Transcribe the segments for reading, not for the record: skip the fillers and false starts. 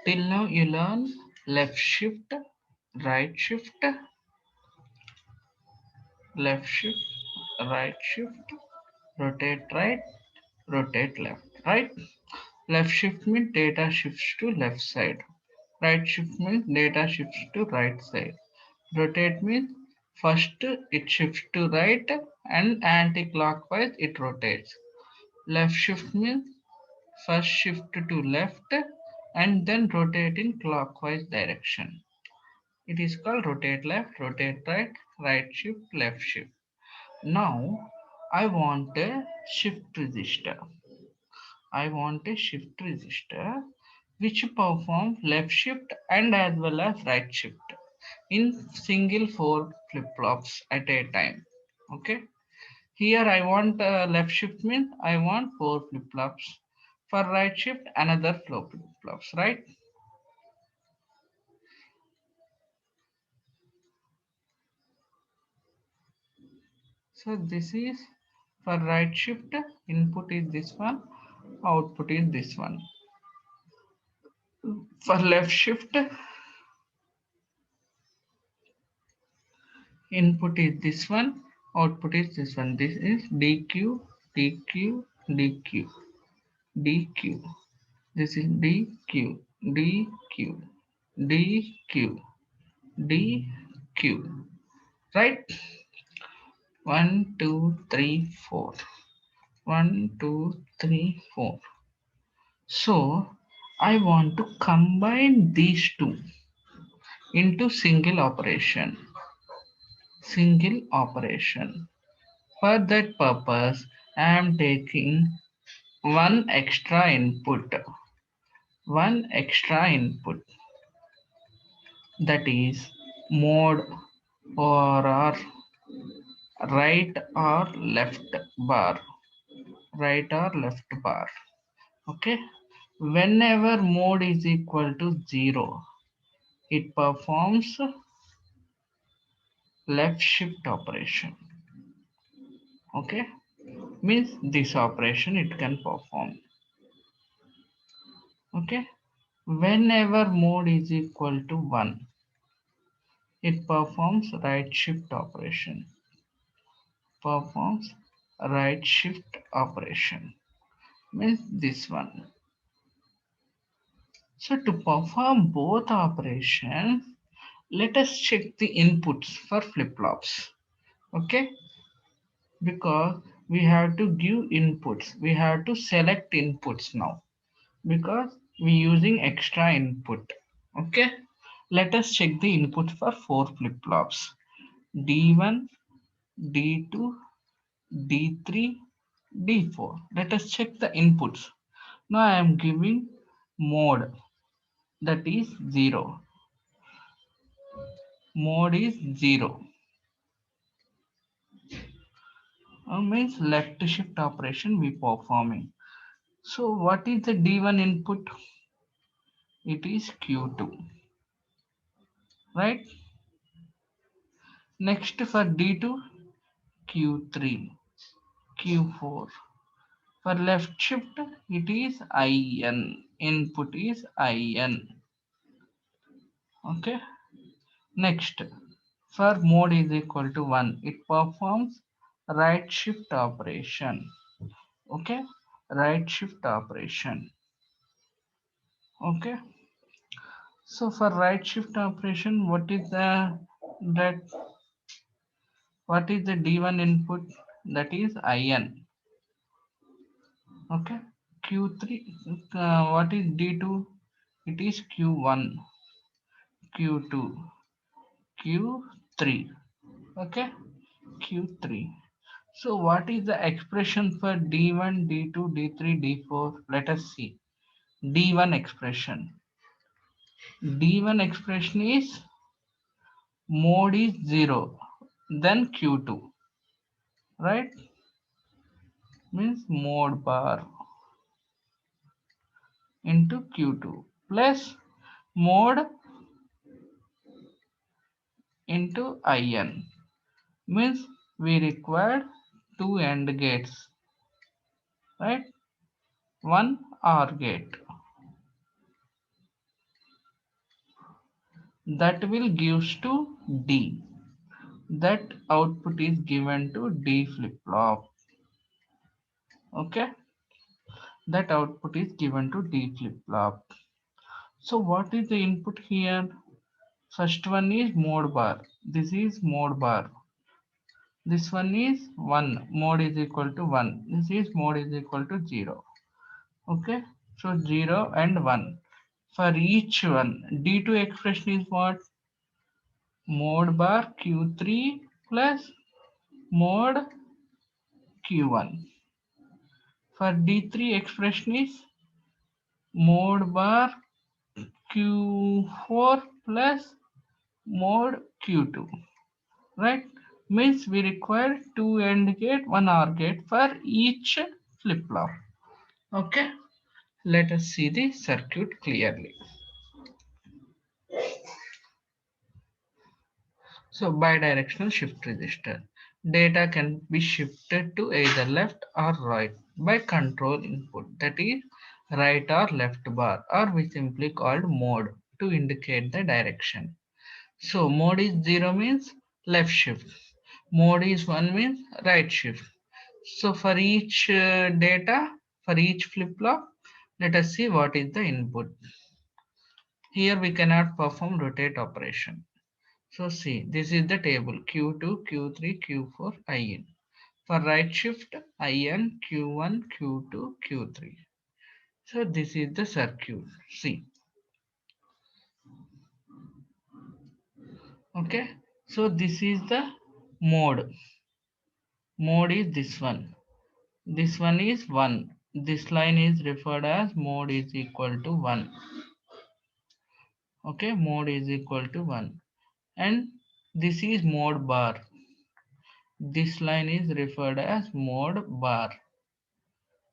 Till now you learn left shift, right shift, left shift, right shift, rotate right, rotate left, right? Left shift means data shifts to left side. Right shift means data shifts to right side. Rotate means first it shifts to right and anti-clockwise it rotates. Left shift means first shift to left and then rotate in clockwise direction. It is called rotate left, rotate right, right shift, left shift. Now I want a shift register. I want a shift register which performs left shift and as well as right shift in single 4 flip-flops at a time. Okay. Here I want left shift means I want 4 flip-flops. For right shift another 4 flip-flops, right? So this is for right shift, input is this one, output is this one. For left shift, input is this one, output is this one. This is DQ, DQ, DQ, DQ. This is DQ, DQ, DQ, DQ. Right? 1, 2, 3, 4. 1, 2, 3, 4. So I want to combine these two into single operation. Single operation. For that purpose, I am taking one extra input. One extra input, that is mode or right or left bar. Right or left bar. Okay. Whenever mode is equal to 0, it performs left shift operation. Okay, means this operation it can perform. Okay, whenever mode is equal to 1, it performs right shift operation. Performs right shift operation means this one. So to perform both operations, let us check the inputs for flip-flops. Okay, because we have to give inputs, we have to select inputs now because we using extra input. Okay, let us check the input for 4 flip-flops: D1, D2, D3, D4. Let us check the inputs. Now I am giving mode, that is 0. Mode is 0. Means left shift operation we performing. So what is the D1 input? It is Q2, right? Next for D2, Q3, Q4. For left shift, it is IN. Input is IN. Okay. Next, for mode is equal to 1, it performs right shift operation. Okay. Right shift operation. Okay. So for right shift operation, that what is the D1 input? That is IN. Okay. Q3, what is D2? It is Q1, Q2, Q3. Okay, Q3. So what is the expression for D1, D2, D3, D4? Let us see. D1 expression. D1 expression is mode is 0, then Q2, right? Means mode bar into Q2 plus mode into IN. Means we require two AND gates, right? One OR gate. that will gives to D. That output is given to D flip flop. Okay, that output is given to D flip flop. So what is the input here? First one is mode bar. This is mode bar. This one is 1. Mode is equal to 1. This is mode is equal to 0. Okay. So 0 and 1. For each one, D2 expression is what? Mode bar Q3 plus mode Q1. For D3 expression is mode bar Q4 plus mode Q2. Right? Means we require 2 AND gate, 1 OR gate for each flip flop. Okay, let us see the circuit clearly. So bidirectional shift register. Data can be shifted to either left or right by control input, that is right or left bar, or we simply called mode to indicate the direction. So mode is 0 means left shift. Mode is 1 means right shift. So for each data, for each flip-flop, let us see what is the input. Here we cannot perform rotate operation. So see, this is the table Q2, Q3, Q4, IN. For right shift, IN, Q1, Q2, Q3. So this is the circuit. See, okay. So this is the mode. Mode is this one. This one is 1. This line is referred as mode is equal to 1. Okay, mode is equal to 1. And this is mode bar. This line is referred as mode bar.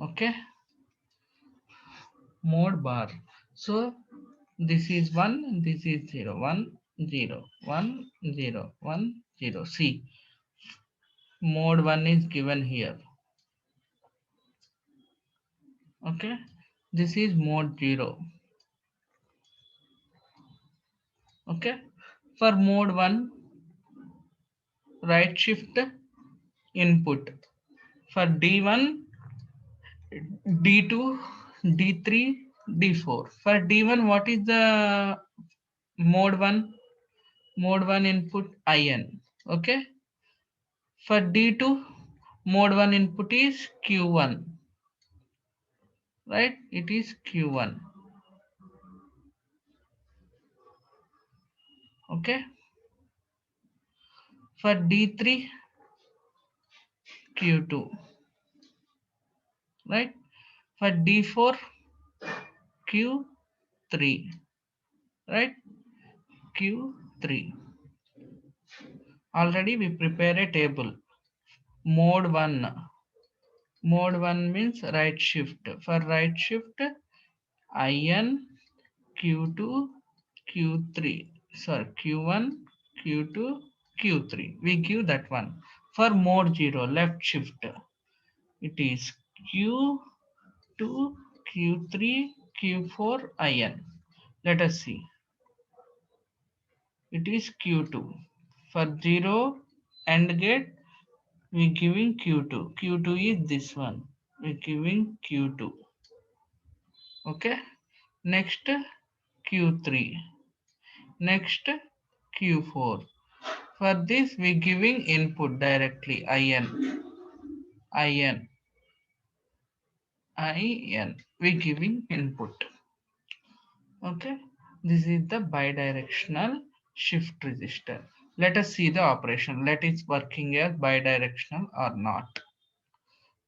Okay, mode bar. So this is 1, this is 0, 1, 0, 1, 0, 1, 0. See, mode 1 is given here. Okay, this is mode 0. Okay, for mode 1, right shift input. For D1, D2, D3, D4. For D1, what is the mode 1? Mode 1 input IN. Okay. For D2, mode 1 input is Q1. Right? It is Q1. Okay. For D3, Q2. Right? For D4, Q3. Right? Q3. Already we prepare a table. Mode 1. Mode 1 means right shift. For right shift, IN, Q2, Q3. Sorry, Q1, Q2, Q3. We give that one. For mode 0, left shift, it is Q2, Q3, Q4, IN. Let us see. It is Q2. For 0 AND gate, we giving Q2. Q2 is this one. We giving Q2. Okay. Next Q3. Next Q4. For this we giving input directly IN. IN. IN. We giving input. Okay. This is the bidirectional shift register. Let us see the operation. Let it working as bidirectional or not.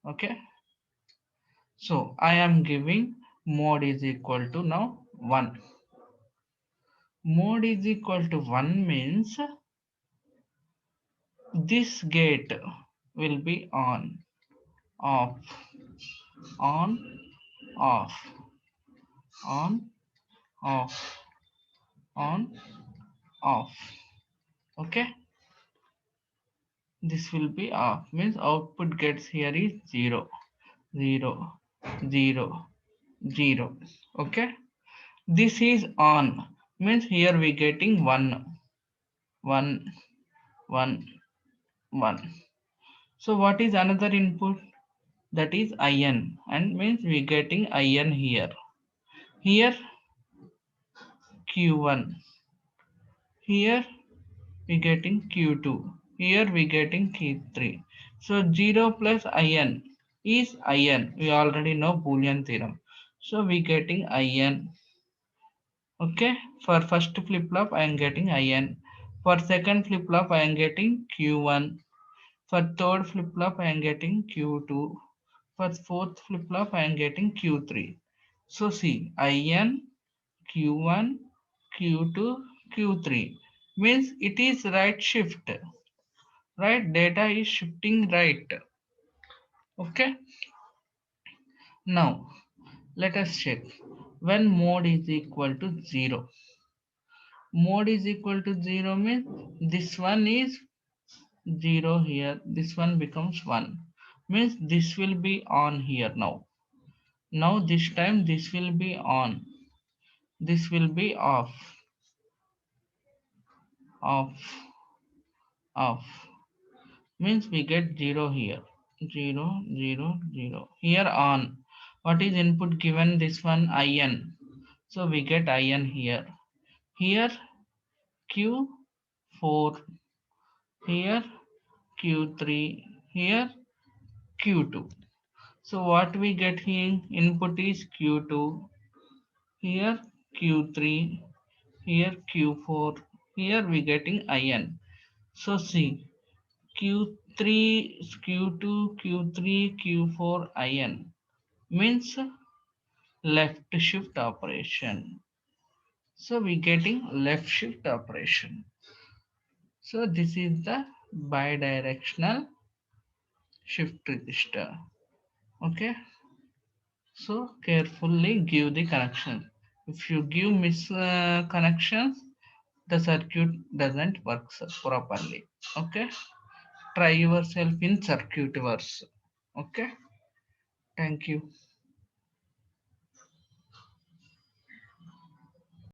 Okay. So I am giving mode is equal to now 1. Mode is equal to 1 means this gate will be on, off, on, off, on, off, on, off. Okay, this will be off means output gets here is 0, 0, 0, 0. Okay, this is on. Means here we getting 1 1 1. So what is another input? That is IN, and means we getting IN here. Here Q1. Here we getting Q2. Here we getting Q3. So 0 plus IN is IN. We already know Boolean theorem. So we getting IN. Okay. For first flip flop I am getting IN. For second flip flop I am getting Q1. For third flip flop I am getting Q2. For fourth flip flop I am getting Q3. So see IN, Q1, Q2, Q3 means it is right shift. Right, data is shifting right. Okay, now let us check when mode is equal to 0. Mode is equal to 0 means this one is 0 here, this one becomes 1, means this will be on here. Now this time this will be on, this will be off off, means we get 0 here, 0 0 0 here on. What is input given? This one IN, so we get IN here. Here Q4, here Q3, here Q2. So what we get here? Input is Q2, here Q3, here Q4, here we getting IN. So see Q3, Q2, Q3, Q4, IN means left shift operation. So we getting left shift operation. So this is the bidirectional shift register. Okay. So carefully give the connection. If you give miss connections, the circuit doesn't work properly. Okay. Try yourself in circuit verse. Okay. Thank you.